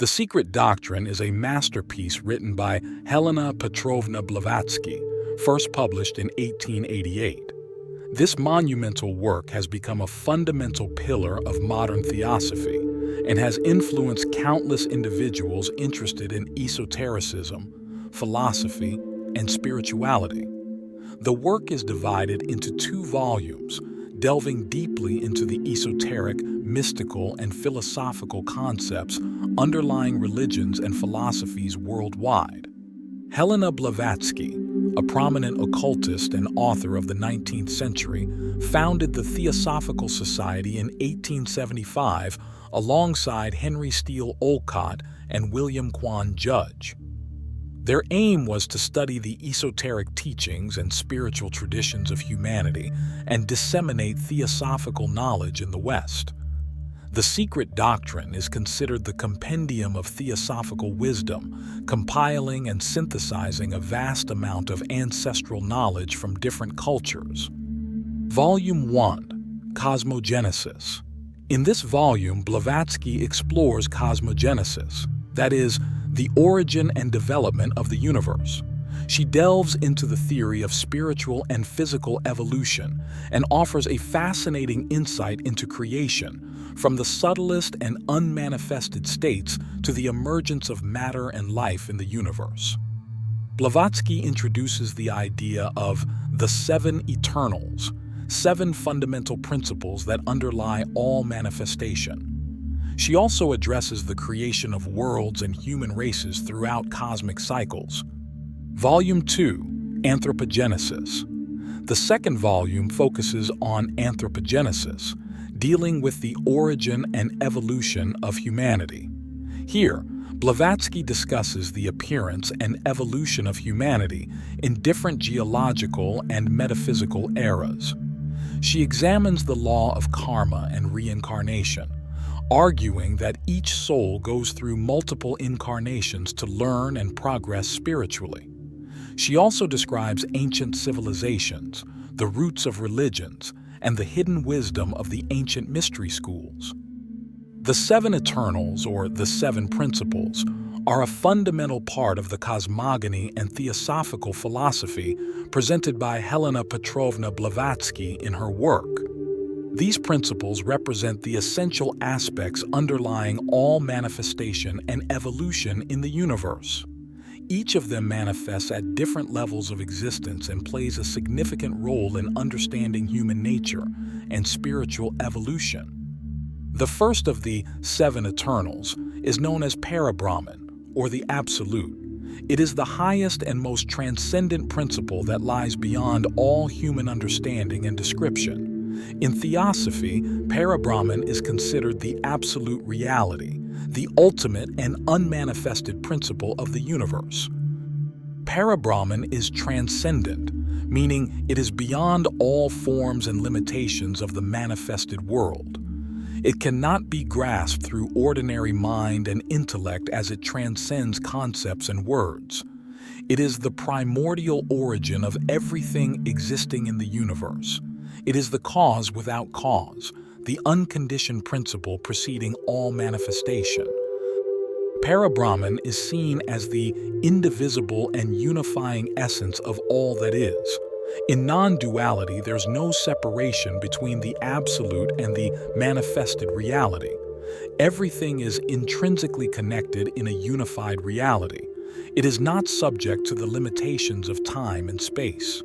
The Secret Doctrine is a masterpiece written by Helena Petrovna Blavatsky, first published in 1888. This monumental work has become a fundamental pillar of modern theosophy and has influenced countless individuals interested in esotericism, philosophy, and spirituality. The work is divided into 2 volumes, delving deeply into the esoteric, mystical, and philosophical concepts underlying religions and philosophies worldwide. Helena Blavatsky, a prominent occultist and author of the 19th century, founded the Theosophical Society in 1875 alongside Henry Steele Olcott and William Quan Judge. Their aim was to study the esoteric teachings and spiritual traditions of humanity and disseminate theosophical knowledge in the West. The Secret Doctrine is considered the compendium of theosophical wisdom, compiling and synthesizing a vast amount of ancestral knowledge from different cultures. Volume 1, Cosmogenesis. In this volume, Blavatsky explores cosmogenesis, that is, the origin and development of the universe. She delves into the theory of spiritual and physical evolution and offers a fascinating insight into creation, from the subtlest and unmanifested states to the emergence of matter and life in the universe. Blavatsky introduces the idea of the 7 eternals, 7 fundamental principles that underlie all manifestation. She also addresses the creation of worlds and human races throughout cosmic cycles. Volume 2, Anthropogenesis. The second volume focuses on anthropogenesis, dealing with the origin and evolution of humanity. Here, Blavatsky discusses the appearance and evolution of humanity in different geological and metaphysical eras. She examines the law of karma and reincarnation, arguing that each soul goes through multiple incarnations to learn and progress spiritually. She also describes ancient civilizations, the roots of religions, and the hidden wisdom of the ancient mystery schools. The 7 Eternals, or the 7 Principles, are a fundamental part of the cosmogony and theosophical philosophy presented by Helena Petrovna Blavatsky in her work. These principles represent the essential aspects underlying all manifestation and evolution in the universe. Each of them manifests at different levels of existence and plays a significant role in understanding human nature and spiritual evolution. The first of the 7 Eternals is known as Parabrahman, or the Absolute. It is the highest and most transcendent principle that lies beyond all human understanding and description. In Theosophy, Parabrahman is considered the absolute reality, the ultimate and unmanifested principle of the universe. Parabrahman is transcendent, meaning it is beyond all forms and limitations of the manifested world. It cannot be grasped through ordinary mind and intellect as it transcends concepts and words. It is the primordial origin of everything existing in the universe. It is the cause without cause, the unconditioned principle preceding all manifestation. Parabrahman is seen as the indivisible and unifying essence of all that is. In non-duality, there's no separation between the absolute and the manifested reality. Everything is intrinsically connected in a unified reality. It is not subject to the limitations of time and space.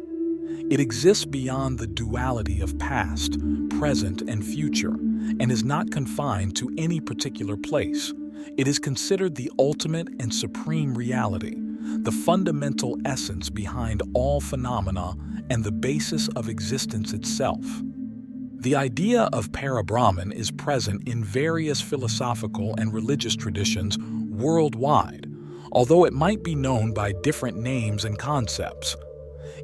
It exists beyond the duality of past, present, and future, and is not confined to any particular place. It is considered the ultimate and supreme reality, the fundamental essence behind all phenomena and the basis of existence itself. The idea of Parabrahman is present in various philosophical and religious traditions worldwide, although it might be known by different names and concepts.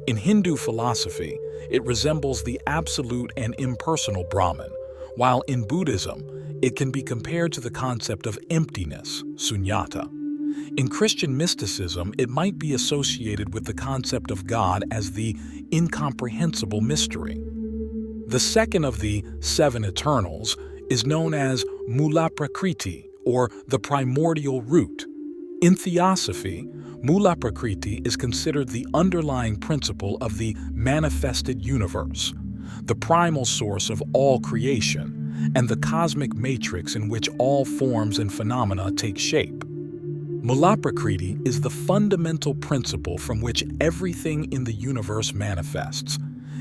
In Hindu philosophy, it resembles the absolute and impersonal Brahman, while in Buddhism, it can be compared to the concept of emptiness, sunyata. In Christian mysticism, it might be associated with the concept of God as the incomprehensible mystery. The second of the 7 Eternals is known as Mulaprakriti, or the primordial root. In Theosophy, Mulaprakriti is considered the underlying principle of the manifested universe, the primal source of all creation, and the cosmic matrix in which all forms and phenomena take shape. Mulaprakriti is the fundamental principle from which everything in the universe manifests.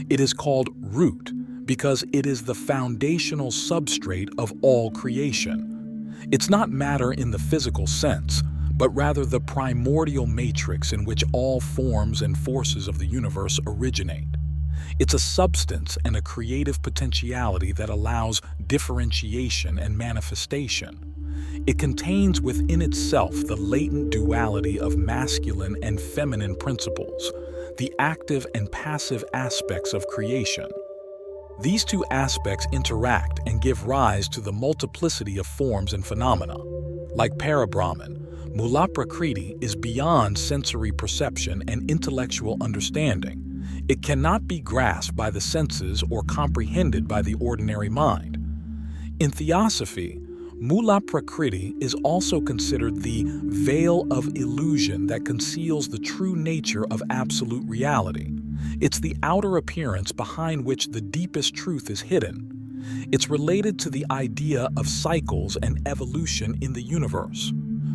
It is called root because it is the foundational substrate of all creation. It's not matter in the physical sense, but rather the primordial matrix in which all forms and forces of the universe originate. It's a substance and a creative potentiality that allows differentiation and manifestation. It contains within itself the latent duality of masculine and feminine principles, the active and passive aspects of creation. These two aspects interact and give rise to the multiplicity of forms and phenomena. Like Parabrahman, Mulaprakriti is beyond sensory perception and intellectual understanding. It cannot be grasped by the senses or comprehended by the ordinary mind. In Theosophy, Mulaprakriti is also considered the veil of illusion that conceals the true nature of absolute reality. It's the outer appearance behind which the deepest truth is hidden. It's related to the idea of cycles and evolution in the universe.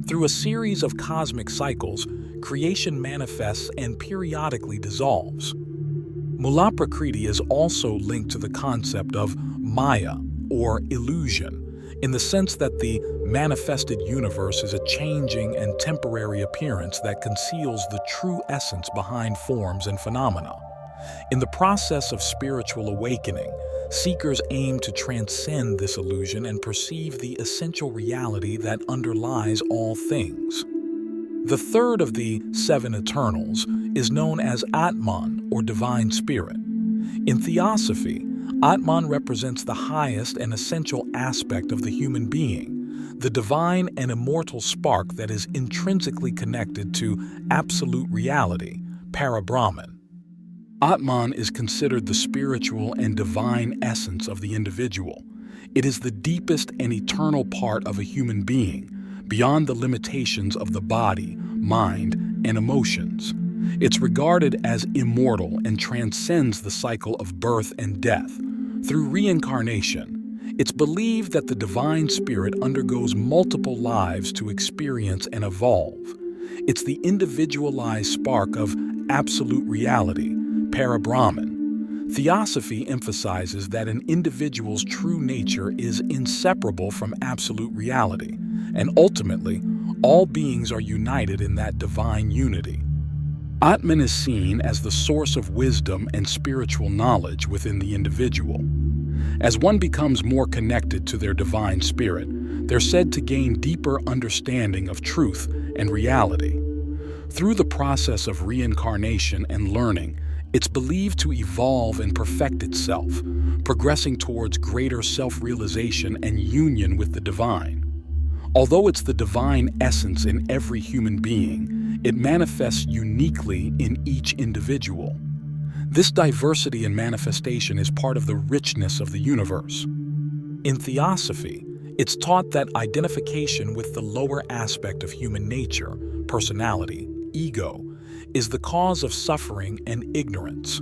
Through a series of cosmic cycles, creation manifests and periodically dissolves. Mulaprakriti is also linked to the concept of Maya, or illusion, in the sense that the manifested universe is a changing and temporary appearance that conceals the true essence behind forms and phenomena. In the process of spiritual awakening, seekers aim to transcend this illusion and perceive the essential reality that underlies all things. The third of the seven eternals is known as Atman, or divine spirit. In Theosophy, Atman represents the highest and essential aspect of the human being, the divine and immortal spark that is intrinsically connected to absolute reality, Parabrahman. Atman is considered the spiritual and divine essence of the individual. It is the deepest and eternal part of a human being, beyond the limitations of the body, mind, and emotions. It's regarded as immortal and transcends the cycle of birth and death. Through reincarnation, it's believed that the divine spirit undergoes multiple lives to experience and evolve. It's the individualized spark of absolute reality, Parabrahman. Theosophy emphasizes that an individual's true nature is inseparable from absolute reality, and ultimately, all beings are united in that divine unity. Atman is seen as the source of wisdom and spiritual knowledge within the individual. As one becomes more connected to their divine spirit, they're said to gain deeper understanding of truth and reality. Through the process of reincarnation and learning, it's believed to evolve and perfect itself, progressing towards greater self-realization and union with the divine. Although it's the divine essence in every human being, it manifests uniquely in each individual. This diversity in manifestation is part of the richness of the universe. In Theosophy, it's taught that identification with the lower aspect of human nature, personality, ego, is the cause of suffering and ignorance.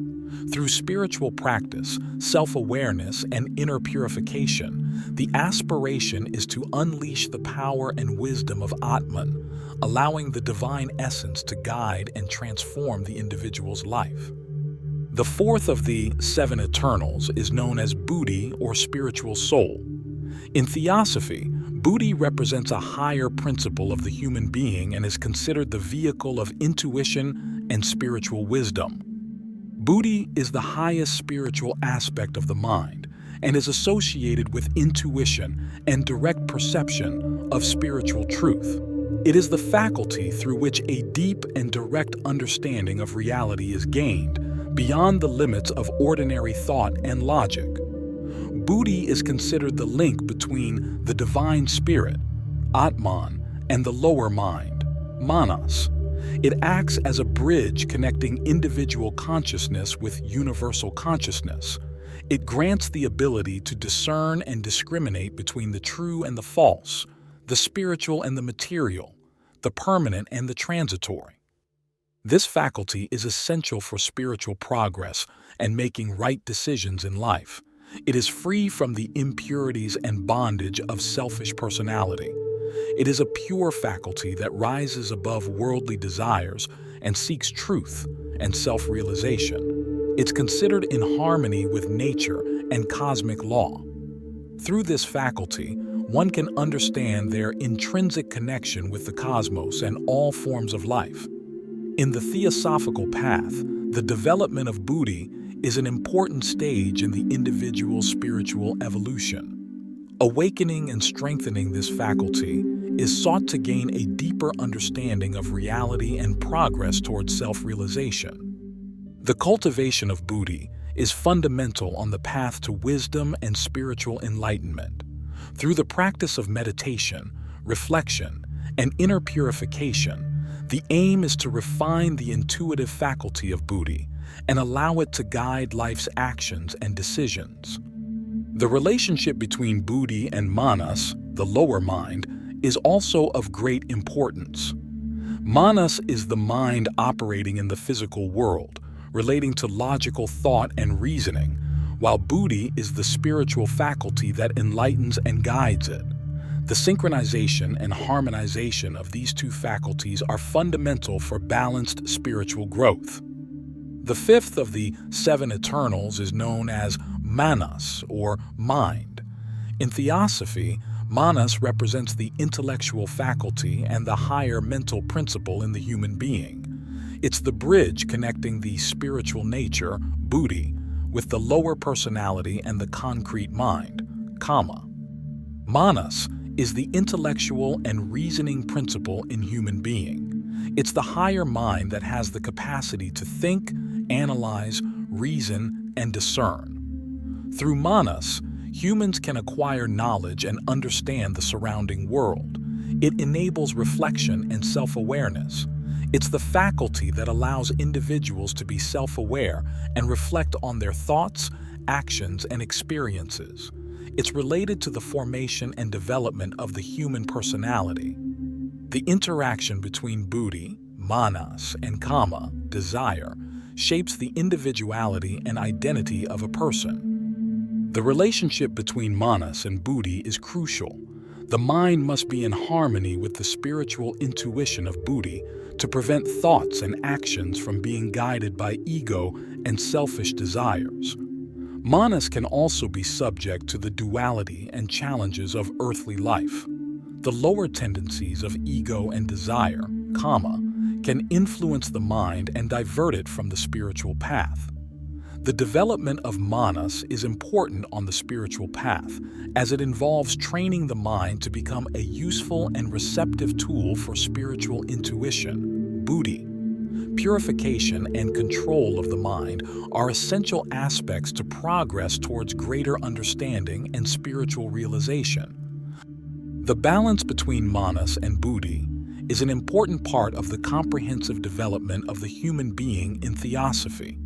Through spiritual practice, self-awareness, and inner purification, the aspiration is to unleash the power and wisdom of Atman, allowing the divine essence to guide and transform the individual's life. The fourth of the seven eternals is known as Buddhi, or spiritual soul. In Theosophy, Buddhi represents a higher principle of the human being and is considered the vehicle of intuition and spiritual wisdom. Buddhi is the highest spiritual aspect of the mind and is associated with intuition and direct perception of spiritual truth. It is the faculty through which a deep and direct understanding of reality is gained beyond the limits of ordinary thought and logic. Buddhi is considered the link between the divine spirit, Atman, and the lower mind, Manas. It acts as a bridge connecting individual consciousness with universal consciousness. It grants the ability to discern and discriminate between the true and the false, the spiritual and the material, the permanent and the transitory. This faculty is essential for spiritual progress and making right decisions in life. It is free from the impurities and bondage of selfish personality. It is a pure faculty that rises above worldly desires and seeks truth and self-realization. It's considered in harmony with nature and cosmic law. Through this faculty, one can understand their intrinsic connection with the cosmos and all forms of life. In the Theosophical path, the development of Buddhi is an important stage in the individual's spiritual evolution. Awakening and strengthening this faculty is sought to gain a deeper understanding of reality and progress towards self-realization. The cultivation of Buddhi is fundamental on the path to wisdom and spiritual enlightenment. Through the practice of meditation, reflection, and inner purification, the aim is to refine the intuitive faculty of Buddhi and allow it to guide life's actions and decisions. The relationship between Buddhi and Manas, the lower mind, is also of great importance. Manas is the mind operating in the physical world, relating to logical thought and reasoning, while Buddhi is the spiritual faculty that enlightens and guides it. The synchronization and harmonization of these two faculties are fundamental for balanced spiritual growth. The fifth of the seven eternals is known as Manas, or mind. In Theosophy, Manas represents the intellectual faculty and the higher mental principle in the human being. It's the bridge connecting the spiritual nature, Buddhi, with the lower personality and the concrete mind, Kama. Manas is the intellectual and reasoning principle in human being. It's the higher mind that has the capacity to think, analyze, reason, and discern. Through Manas, humans can acquire knowledge and understand the surrounding world. It enables reflection and self-awareness. It's the faculty that allows individuals to be self-aware and reflect on their thoughts, actions, and experiences. It's related to the formation and development of the human personality. The interaction between Buddhi, Manas, and Kama, desire, shapes the individuality and identity of a person. The relationship between Manas and Buddhi is crucial. The mind must be in harmony with the spiritual intuition of Buddhi to prevent thoughts and actions from being guided by ego and selfish desires. Manas can also be subject to the duality and challenges of earthly life. The lower tendencies of ego and desire, Kama, can influence the mind and divert it from the spiritual path. The development of Manas is important on the spiritual path, as it involves training the mind to become a useful and receptive tool for spiritual intuition, Buddhi. Purification and control of the mind are essential aspects to progress towards greater understanding and spiritual realization. The balance between Manas and Buddhi is an important part of the comprehensive development of the human being in Theosophy.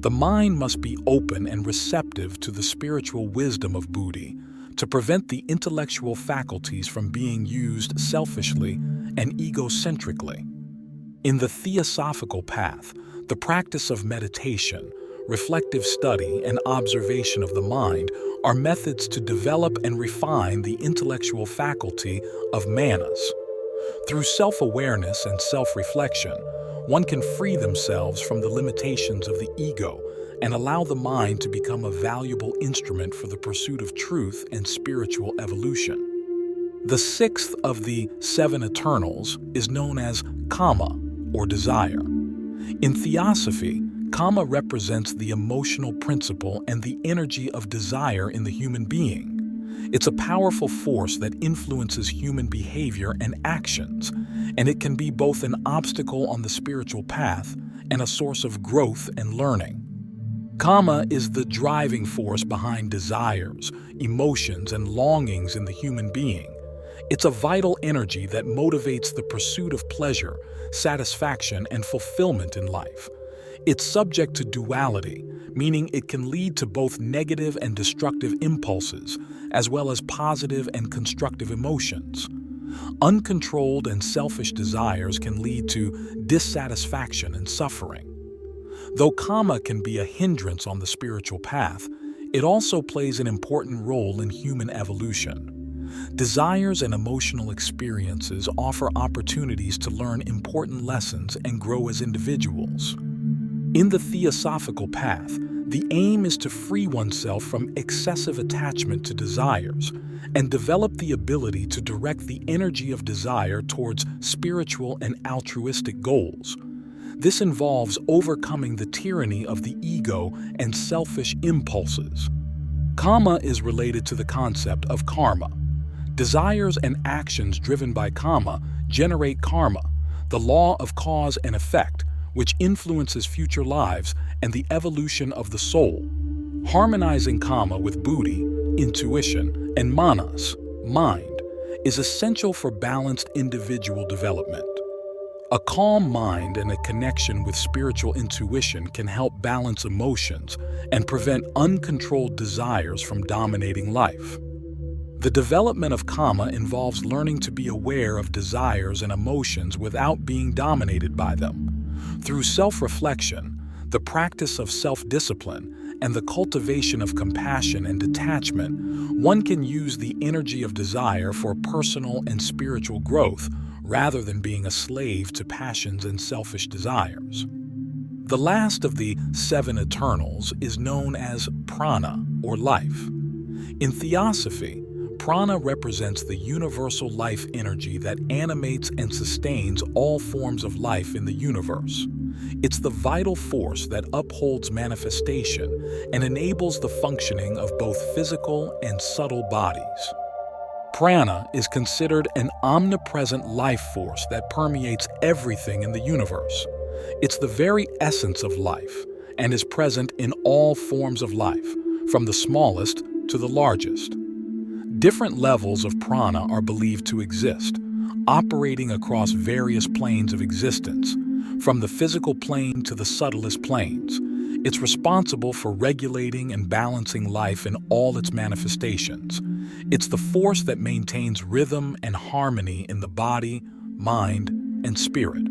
The mind must be open and receptive to the spiritual wisdom of Buddhi to prevent the intellectual faculties from being used selfishly and egocentrically. In the Theosophical path, the practice of meditation, reflective study, and observation of the mind are methods to develop and refine the intellectual faculty of Manas. Through self-awareness and self-reflection, one can free themselves from the limitations of the ego and allow the mind to become a valuable instrument for the pursuit of truth and spiritual evolution. The sixth of the seven eternals is known as Kama, or desire. In Theosophy, Kama represents the emotional principle and the energy of desire in the human being. It's a powerful force that influences human behavior and actions, and it can be both an obstacle on the spiritual path and a source of growth and learning. Kama is the driving force behind desires, emotions, and longings in the human being. It's a vital energy that motivates the pursuit of pleasure, satisfaction, and fulfillment in life. It's subject to duality, meaning it can lead to both negative and destructive impulses, as well as positive and constructive emotions. Uncontrolled and selfish desires can lead to dissatisfaction and suffering. Though karma can be a hindrance on the spiritual path, it also plays an important role in human evolution. Desires and emotional experiences offer opportunities to learn important lessons and grow as individuals. In the Theosophical path, the aim is to free oneself from excessive attachment to desires and develop the ability to direct the energy of desire towards spiritual and altruistic goals. This involves overcoming the tyranny of the ego and selfish impulses. Kama is related to the concept of karma. Desires and actions driven by kama generate karma, the law of cause and effect, which influences future lives and the evolution of the soul. Harmonizing kama with buddhi, intuition, and manas, mind, is essential for balanced individual development. A calm mind and a connection with spiritual intuition can help balance emotions and prevent uncontrolled desires from dominating life. The development of kama involves learning to be aware of desires and emotions without being dominated by them. Through self-reflection, the practice of self-discipline, and the cultivation of compassion and detachment, one can use the energy of desire for personal and spiritual growth rather than being a slave to passions and selfish desires. The last of the 7 eternals is known as Prana, or life. In Theosophy, Prana represents the universal life energy that animates and sustains all forms of life in the universe. It's the vital force that upholds manifestation and enables the functioning of both physical and subtle bodies. Prana is considered an omnipresent life force that permeates everything in the universe. It's the very essence of life and is present in all forms of life, from the smallest to the largest. Different levels of prana are believed to exist, operating across various planes of existence, from the physical plane to the subtlest planes. It's responsible for regulating and balancing life in all its manifestations. It's the force that maintains rhythm and harmony in the body, mind, and spirit.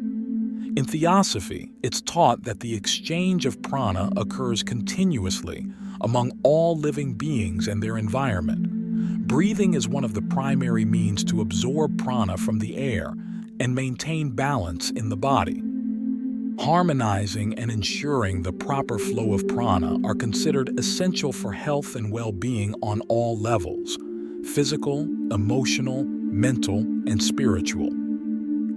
In Theosophy, it's taught that the exchange of prana occurs continuously among all living beings and their environment. Breathing is one of the primary means to absorb prana from the air and maintain balance in the body. Harmonizing and ensuring the proper flow of prana are considered essential for health and well-being on all levels: physical, emotional, mental, and spiritual.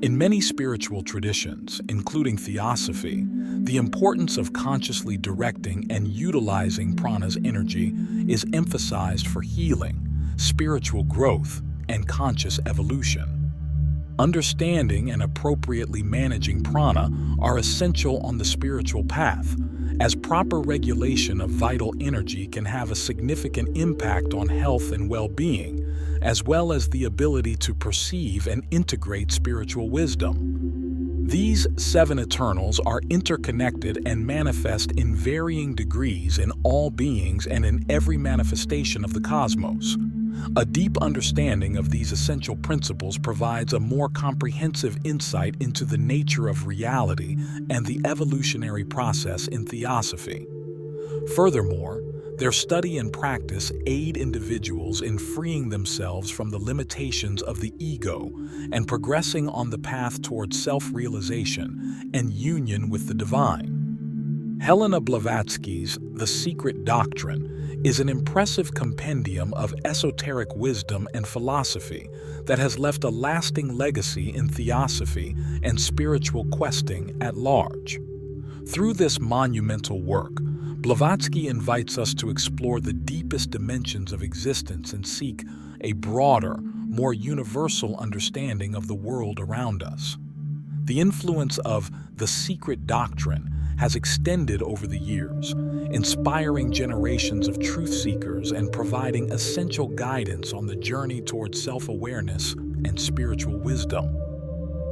In many spiritual traditions, including Theosophy, the importance of consciously directing and utilizing prana's energy is emphasized for healing, spiritual growth, and conscious evolution. Understanding and appropriately managing prana are essential on the spiritual path, as proper regulation of vital energy can have a significant impact on health and well-being, as well as the ability to perceive and integrate spiritual wisdom. These 7 eternals are interconnected and manifest in varying degrees in all beings and in every manifestation of the cosmos. A deep understanding of these essential principles provides a more comprehensive insight into the nature of reality and the evolutionary process in Theosophy. Furthermore, their study and practice aid individuals in freeing themselves from the limitations of the ego and progressing on the path towards self-realization and union with the divine. Helena Blavatsky's The Secret Doctrine is an impressive compendium of esoteric wisdom and philosophy that has left a lasting legacy in Theosophy and spiritual questing at large. Through this monumental work, Blavatsky invites us to explore the deepest dimensions of existence and seek a broader, more universal understanding of the world around us. The influence of The Secret Doctrine has extended over the years, inspiring generations of truth seekers and providing essential guidance on the journey towards self-awareness and spiritual wisdom.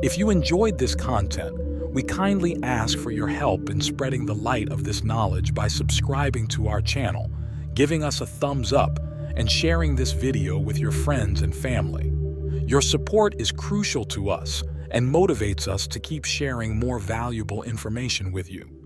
If you enjoyed this content, we kindly ask for your help in spreading the light of this knowledge by subscribing to our channel, giving us a thumbs up, and sharing this video with your friends and family. Your support is crucial to us and motivates us to keep sharing more valuable information with you.